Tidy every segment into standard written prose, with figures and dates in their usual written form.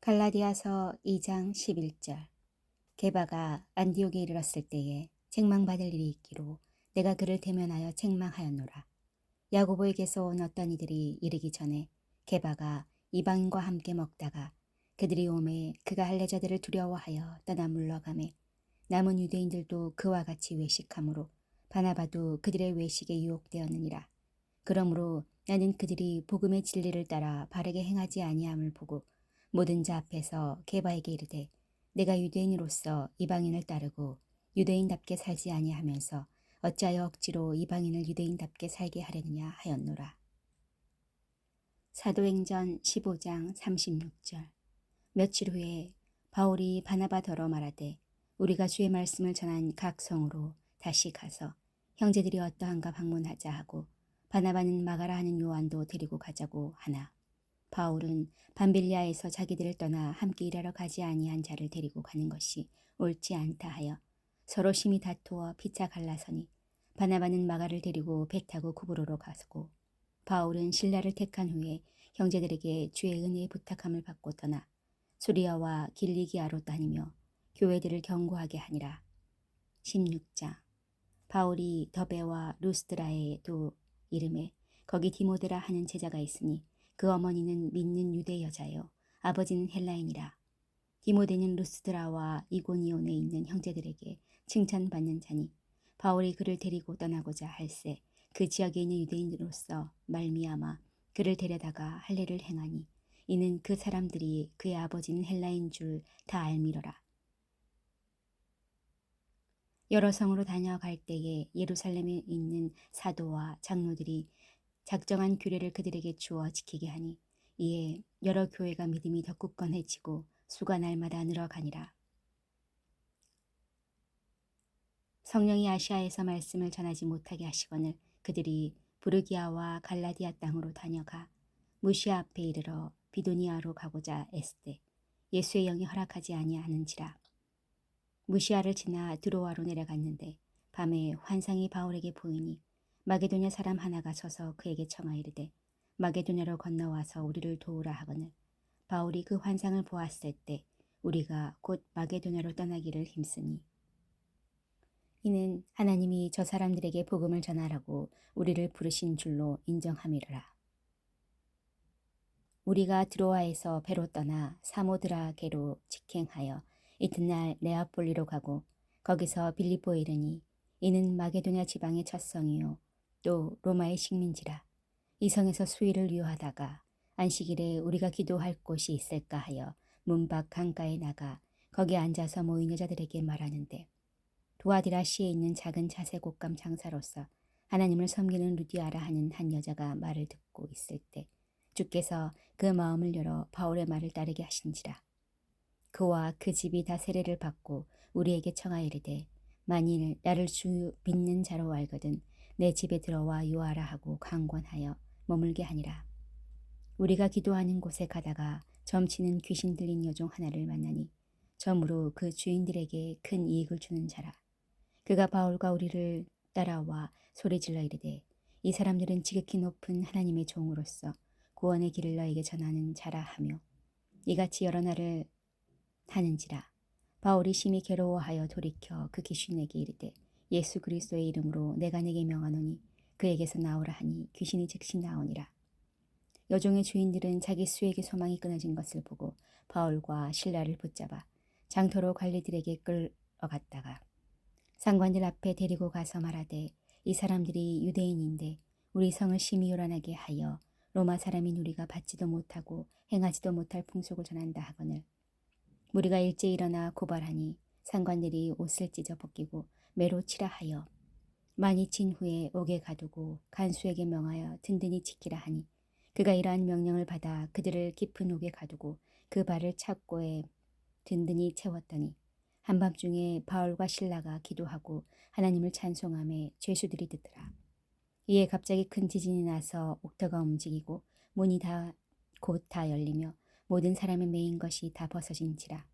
갈라디아서 2장 11절. 게바가 안디옥에 이르렀을 때에 책망받을 일이 있기로 내가 그를 대면하여 책망하였노라. 야고보에게서 온 어떤 이들이 이르기 전에 게바가 이방인과 함께 먹다가 그들이 오매 그가 할례자들을 두려워하여 떠나 물러가매 남은 유대인들도 그와 같이 외식하므로 바나바도 그들의 외식에 유혹되었느니라. 그러므로 나는 그들이 복음의 진리를 따라 바르게 행하지 아니함을 보고 모든 자 앞에서 게바에게 이르되 내가 유대인으로서 이방인을 따르고 유대인답게 살지 아니하면서 어찌하여 억지로 이방인을 유대인답게 살게 하려느냐 하였노라. 사도행전 15장 36절. 며칠 후에 바울이 바나바더러 말하되 우리가 주의 말씀을 전한 각 성으로 다시 가서 형제들이 어떠한가 방문하자 하고 바나바는 마가라 하는 요한도 데리고 가자고 하나 바울은 밤빌리아에서 자기들을 떠나 함께 일하러 가지 아니한 자를 데리고 가는 것이 옳지 않다 하여 서로 심히 다투어 피차 갈라서니 바나바는 마가를 데리고 배 타고 구브로로 가고 바울은 신라를 택한 후에 형제들에게 주의 은혜의 부탁함을 받고 떠나 수리아와 길리기아로 다니며 교회들을 경고하게 하니라. 16장. 바울이 더베와 루스드라에도 이름에 거기 디모데라 하는 제자가 있으니 그 어머니는 믿는 유대 여자요 아버지는 헬라인이라. 디모데는 루스드라와 이고니온에 있는 형제들에게 칭찬받는 자니 바울이 그를 데리고 떠나고자 할세 그 지역에 있는 유대인으로서 말미암아 그를 데려다가 할례를 행하니 이는 그 사람들이 그의 아버지는 헬라인 줄 다 알미러라. 여러 성으로 다녀갈 때에 예루살렘에 있는 사도와 장로들이 작정한 규례를 그들에게 주어 지키게 하니 이에 여러 교회가 믿음이 더 굳건해지고 수가 날마다 늘어가니라. 성령이 아시아에서 말씀을 전하지 못하게 하시거늘 그들이 부르기아와 갈라디아 땅으로 다녀가 무시아 앞에 이르러 비도니아로 가고자 애쓰되 예수의 영이 허락하지 아니하는지라. 무시아를 지나 드로아로 내려갔는데 밤에 환상이 바울에게 보이니 마게도냐 사람 하나가 서서 그에게 청하이르되 마게도냐로 건너와서 우리를 도우라 하거늘 바울이 그 환상을 보았을 때 우리가 곧 마게도냐로 떠나기를 힘쓰니 이는 하나님이 저 사람들에게 복음을 전하라고 우리를 부르신 줄로 인정함이라. 우리가 드로아에서 배로 떠나 사모드라게로 직행하여 이튿날 네아폴리로 가고 거기서 빌립보에 이르니 이는 마게도냐 지방의 첫 성이요 또 로마의 식민지라. 이 성에서 수일을 유하다가 안식일에 우리가 기도할 곳이 있을까 하여 문밖 강가에 나가 거기 앉아서 모인 여자들에게 말하는데 도아디라시에 있는 작은 자색 옷감 장사로서 하나님을 섬기는 루디아라 하는 한 여자가 말을 듣고 있을 때 주께서 그 마음을 열어 바울의 말을 따르게 하신지라. 그와 그 집이 다 세례를 받고 우리에게 청하이르되 만일 나를 주 믿는 자로 알거든 내 집에 들어와 요하라 하고 강권하여 머물게 하니라. 우리가 기도하는 곳에 가다가 점치는 귀신 들린 여종 하나를 만나니 점으로 그 주인들에게 큰 이익을 주는 자라. 그가 바울과 우리를 따라와 소리질러 이르되 이 사람들은 지극히 높은 하나님의 종으로서 구원의 길을 너에게 전하는 자라 하며 이같이 여러 날을 하는지라. 바울이 심히 괴로워하여 돌이켜 그 귀신에게 이르되 예수 그리스도의 이름으로 내가 네게 명하노니 그에게서 나오라 하니 귀신이 즉시 나오니라. 여종의 주인들은 자기 수에게 소망이 끊어진 것을 보고 바울과 신라를 붙잡아 장터로 관리들에게 끌어갔다가 상관들 앞에 데리고 가서 말하되 이 사람들이 유대인인데 우리 성을 심히 요란하게 하여 로마 사람인 우리가 받지도 못하고 행하지도 못할 풍속을 전한다 하거늘 우리가 일찍 일어나 고발하니 상관들이 옷을 찢어 벗기고 매로 치라 하여 많이 친 후에 옥에 가두고 간수에게 명하여 든든히 지키라 하니 그가 이러한 명령을 받아 그들을 깊은 옥에 가두고 그 발을 착고에 든든히 채웠더니 한밤중에 바울과 신라가 기도하고 하나님을 찬송하며 죄수들이 듣더라. 이에 갑자기 큰 지진이 나서 옥터가 움직이고 문이 곧 다 열리며 모든 사람의 메인 것이 다 벗어진지라.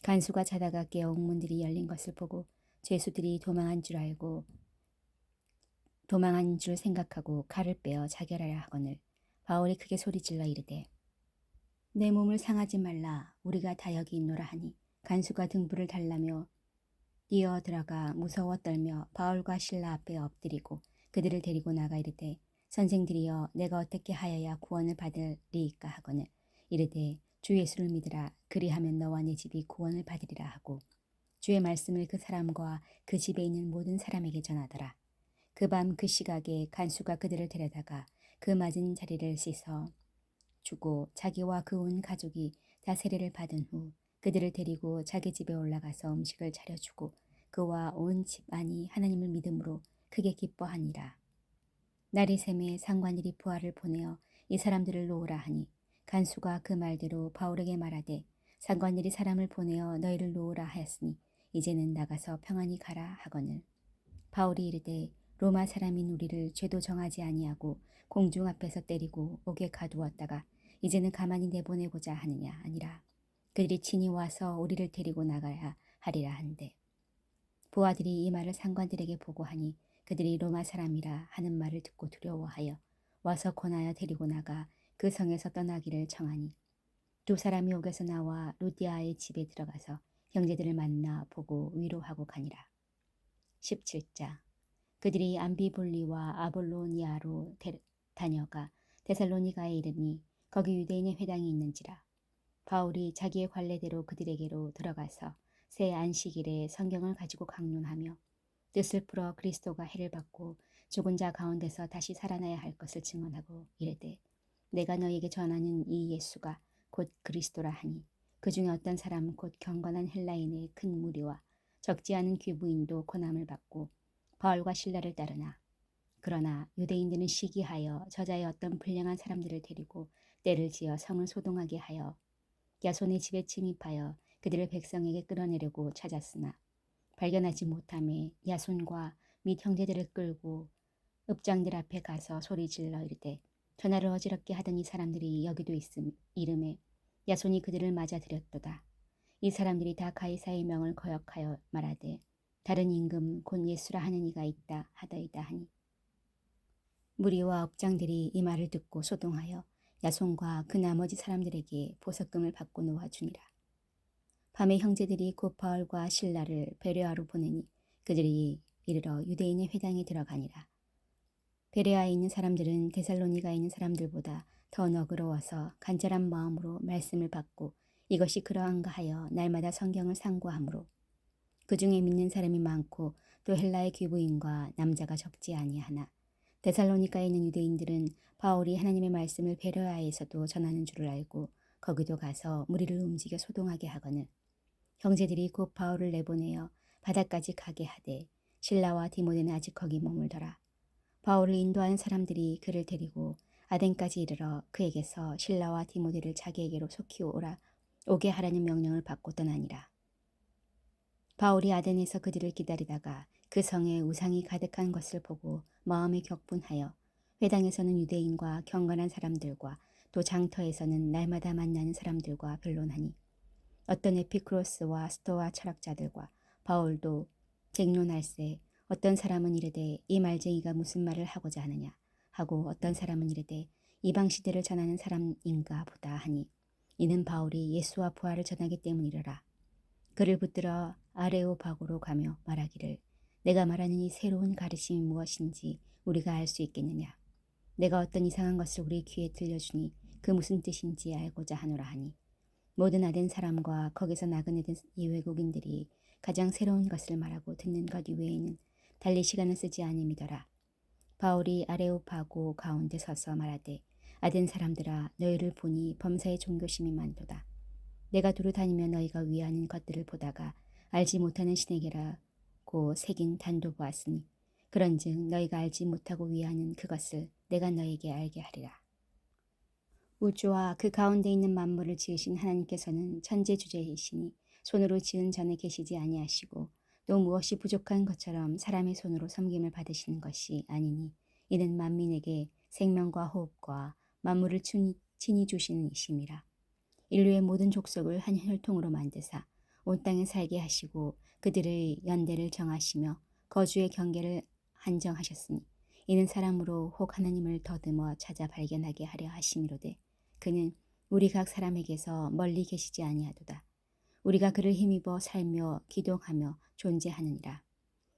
간수가 자다가 깨어 옥문들이 열린 것을 보고 죄수들이 도망한 줄 생각하고 칼을 빼어 자결하려 하거늘 바울이 크게 소리질러 이르되 내 몸을 상하지 말라. 우리가 다 여기 있노라 하니 간수가 등불을 달라며 뛰어 들어가 무서워 떨며 바울과 실라 앞에 엎드리고 그들을 데리고 나가 이르되 선생들이여 내가 어떻게 하여야 구원을 받으리이까 하거늘 이르되 주 예수를 믿으라. 그리하면 너와 네 집이 구원을 받으리라 하고 주의 말씀을 그 사람과 그 집에 있는 모든 사람에게 전하더라. 그 밤 그 시각에 간수가 그들을 데려다가 그 맞은 자리를 씻어 주고 자기와 그 온 가족이 다 세례를 받은 후 그들을 데리고 자기 집에 올라가서 음식을 차려주고 그와 온 집안이 하나님을 믿음으로 크게 기뻐하니라. 날이 새매 상관들이 부하를 보내어 이 사람들을 놓으라 하니 간수가 그 말대로 바울에게 말하되 상관들이 사람을 보내어 너희를 놓으라 하였으니 이제는 나가서 평안히 가라 하거늘 바울이 이르되 로마 사람인 우리를 죄도 정하지 아니하고 공중 앞에서 때리고 옥에 가두었다가 이제는 가만히 내보내고자 하느냐 아니라 그들이 친히 와서 우리를 데리고 나가야 하리라 한대 부하들이 이 말을 상관들에게 보고하니 그들이 로마 사람이라 하는 말을 듣고 두려워하여 와서 권하여 데리고 나가 그 성에서 떠나기를 청하니 두 사람이 옥에서 나와 루디아의 집에 들어가서 형제들을 만나 보고 위로하고 가니라. 17장 그들이 암비볼리와 아볼로니아로 다녀가 데살로니가에 이르니 거기 유대인의 회당이 있는지라. 바울이 자기의 관례대로 그들에게로 들어가서 새 안식일에 성경을 가지고 강론하며 뜻을 풀어 그리스도가 해를 받고 죽은 자 가운데서 다시 살아나야 할 것을 증언하고 이르되 내가 너에게 전하는 이 예수가 곧 그리스도라 하니 그 중에 어떤 사람은 곧 경건한 헬라인의 큰 무리와 적지 않은 귀부인도 고난을 받고 바울과 실라를 따르나 그러나 유대인들은 시기하여 저자의 어떤 불량한 사람들을 데리고 때를 지어 성을 소동하게 하여 야손의 집에 침입하여 그들을 백성에게 끌어내려고 찾았으나 발견하지 못함에 야손과 및 형제들을 끌고 읍장들 앞에 가서 소리질러 이르되 전하를 어지럽게 하던 이 사람들이 여기도 이름에 야손이 그들을 맞아들였도다. 이 사람들이 다 가이사의 명을 거역하여 말하되 다른 임금 곧 예수라 하는 이가 있다 하더이다 하니 무리와 업장들이 이 말을 듣고 소동하여 야손과 그 나머지 사람들에게 보석금을 받고 놓아주니라. 밤에 형제들이 곧 바울과 실라를 베레아로 보내니 그들이 이르러 유대인의 회당에 들어가니라. 베레아에 있는 사람들은 데살로니가에 있는 사람들보다 더 너그러워서 간절한 마음으로 말씀을 받고 이것이 그러한가 하여 날마다 성경을 상고하므로 그 중에 믿는 사람이 많고 또 헬라의 귀부인과 남자가 적지 아니하나 데살로니가에 있는 유대인들은 바울이 하나님의 말씀을 베레아에서도 전하는 줄을 알고 거기도 가서 무리를 움직여 소동하게 하거늘 형제들이 곧 바울을 내보내어 바다까지 가게 하되 실라와 디모데는 아직 거기 머물더라. 바울을 인도하는 사람들이 그를 데리고 아덴까지 이르러 그에게서 실라와 디모데를 자기에게로 속히 오게 하라는 명령을 받고 떠나니라. 바울이 아덴에서 그들을 기다리다가 그 성에 우상이 가득한 것을 보고 마음에 격분하여 회당에서는 유대인과 경건한 사람들과 또 장터에서는 날마다 만나는 사람들과 변론하니 어떤 에피크로스와 스토아 철학자들과 바울도 쟁론할세 어떤 사람은 이르되 이 말쟁이가 무슨 말을 하고자 하느냐 하고 어떤 사람은 이르되 이방 시대를 전하는 사람인가 보다 하니 이는 바울이 예수와 부활을 전하기 때문이라. 그를 붙들어 아레오바고로 가며 말하기를 내가 말하는 이 새로운 가르침이 무엇인지 우리가 알 수 있겠느냐. 내가 어떤 이상한 것을 우리 귀에 들려주니 그 무슨 뜻인지 알고자 하노라 하니 모든 아덴 사람과 거기서 나그네된 이 외국인들이 가장 새로운 것을 말하고 듣는 것 이외에는 달리 시간을 쓰지 않음이더라. 바울이 아레오파고 가운데 서서 말하되 아덴 사람들아 너희를 보니 범사의 종교심이 많도다. 내가 두루 다니며 너희가 위하는 것들을 보다가 알지 못하는 신에게라고 새긴 단도 보았으니 그런즉 너희가 알지 못하고 위하는 그것을 내가 너희에게 알게 하리라. 우주와 그 가운데 있는 만물을 지으신 하나님께서는 천재주재이시니 손으로 지은 전에 계시지 아니하시고 또 무엇이 부족한 것처럼 사람의 손으로 섬김을 받으시는 것이 아니니 이는 만민에게 생명과 호흡과 만물을 친히 주시는 이심이라. 인류의 모든 족속을 한 혈통으로 만드사 온 땅에 살게 하시고 그들의 연대를 정하시며 거주의 경계를 한정하셨으니 이는 사람으로 혹 하나님을 더듬어 찾아 발견하게 하려 하심이로되 그는 우리 각 사람에게서 멀리 계시지 아니하도다. 우리가 그를 힘입어 살며 기동하며 존재하느니라.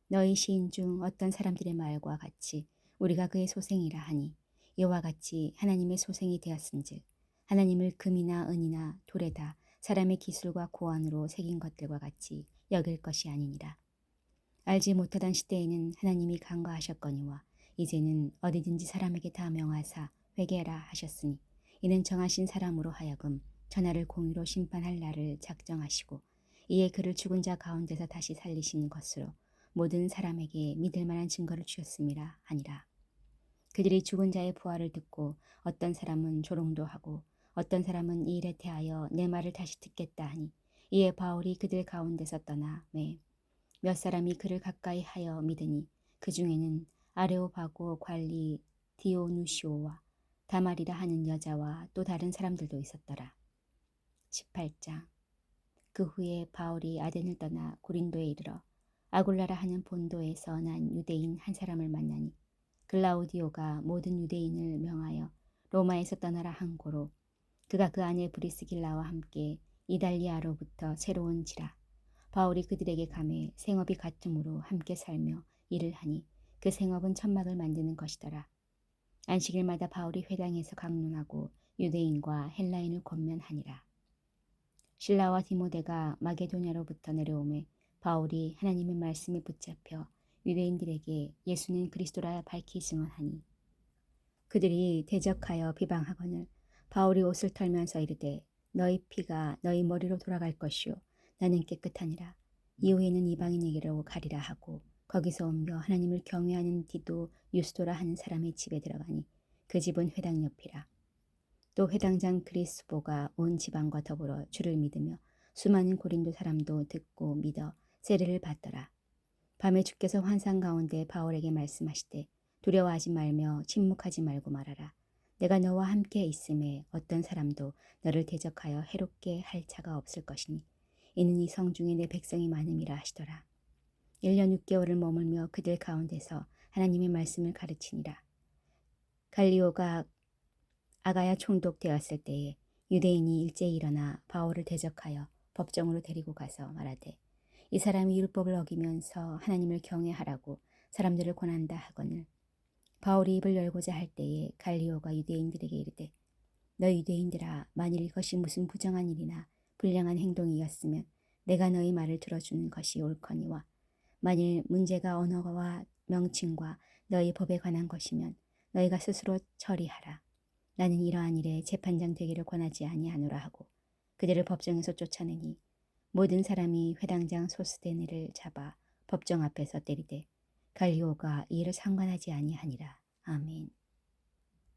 너희 시인 중 어떤 사람들의 말과 같이 우리가 그의 소생이라 하니 이와 같이 하나님의 소생이 되었은즉 하나님을 금이나 은이나 돌에다 사람의 기술과 고안으로 새긴 것들과 같이 여길 것이 아니니라. 알지 못하던 시대에는 하나님이 간과하셨거니와 이제는 어디든지 사람에게 다 명하사 회개하라 하셨으니 이는 정하신 사람으로 하여금 천하를 공의로 심판할 날을 작정하시고 이에 그를 죽은 자 가운데서 다시 살리신 것으로 모든 사람에게 믿을 만한 증거를 주셨음이라 하니라. 그들이 죽은 자의 부활을 듣고 어떤 사람은 조롱도 하고 어떤 사람은 이 일에 대하여 내 말을 다시 듣겠다 하니 이에 바울이 그들 가운데서 떠나 몇 사람이 그를 가까이 하여 믿으니 그 중에는 아레오바고 관리 디오누시오와 다말이라 하는 여자와 또 다른 사람들도 있었더라. 18장. 그 후에 바울이 아덴을 떠나 고린도에 이르러 아굴라라 하는 본도에서 난 유대인 한 사람을 만나니 글라우디오가 모든 유대인을 명하여 로마에서 떠나라 한 고로 그가 그 아내 브리스길라와 함께 이달리아로부터 새로운지라. 바울이 그들에게 감해 생업이 같음으로 함께 살며 일을 하니 그 생업은 천막을 만드는 것이더라. 안식일마다 바울이 회당에서 강론하고 유대인과 헬라인을 권면하니라. 실라와 디모데가 마게도냐로부터 내려오매 바울이 하나님의 말씀에 붙잡혀 유대인들에게 예수는 그리스도라 밝히 증언하니 그들이 대적하여 비방하거늘 바울이 옷을 털면서 이르되 너희 피가 너희 머리로 돌아갈 것이요 나는 깨끗하니라. 이후에는 이방인에게로 가리라 하고 거기서 옮겨 하나님을 경외하는 디도 유스도라 하는 사람의 집에 들어가니 그 집은 회당 옆이라. 또 회당장 그리스보가 온 지방과 더불어 주를 믿으며 수많은 고린도 사람도 듣고 믿어 세례를 받더라. 밤에 주께서 환상 가운데 바울에게 말씀하시되 두려워하지 말며 침묵하지 말고 말하라. 내가 너와 함께 있음에 어떤 사람도 너를 대적하여 해롭게 할 자가 없을 것이니 이는 이 성중에 내 백성이 많음이라 하시더라. 1년 6개월을 머물며 그들 가운데서 하나님의 말씀을 가르치니라. 갈리오가 아가야 총독되었을 때에 유대인이 일제히 일어나 바울을 대적하여 법정으로 데리고 가서 말하되 이 사람이 율법을 어기면서 하나님을 경외하라고 사람들을 권한다 하거늘 바울이 입을 열고자 할 때에 갈리오가 유대인들에게 이르되 너 유대인들아 만일 이것이 무슨 부정한 일이나 불량한 행동이었으면 내가 너희 말을 들어주는 것이 옳거니와 만일 문제가 언어와 명칭과 너희 법에 관한 것이면 너희가 스스로 처리하라. 나는 이러한 일에 재판장 되기를 권하지 아니하노라 하고 그들을 법정에서 쫓아내니 모든 사람이 회당장 소스데네를 잡아 법정 앞에서 때리되 갈리오가 이 일을 상관하지 아니하니라. 아멘.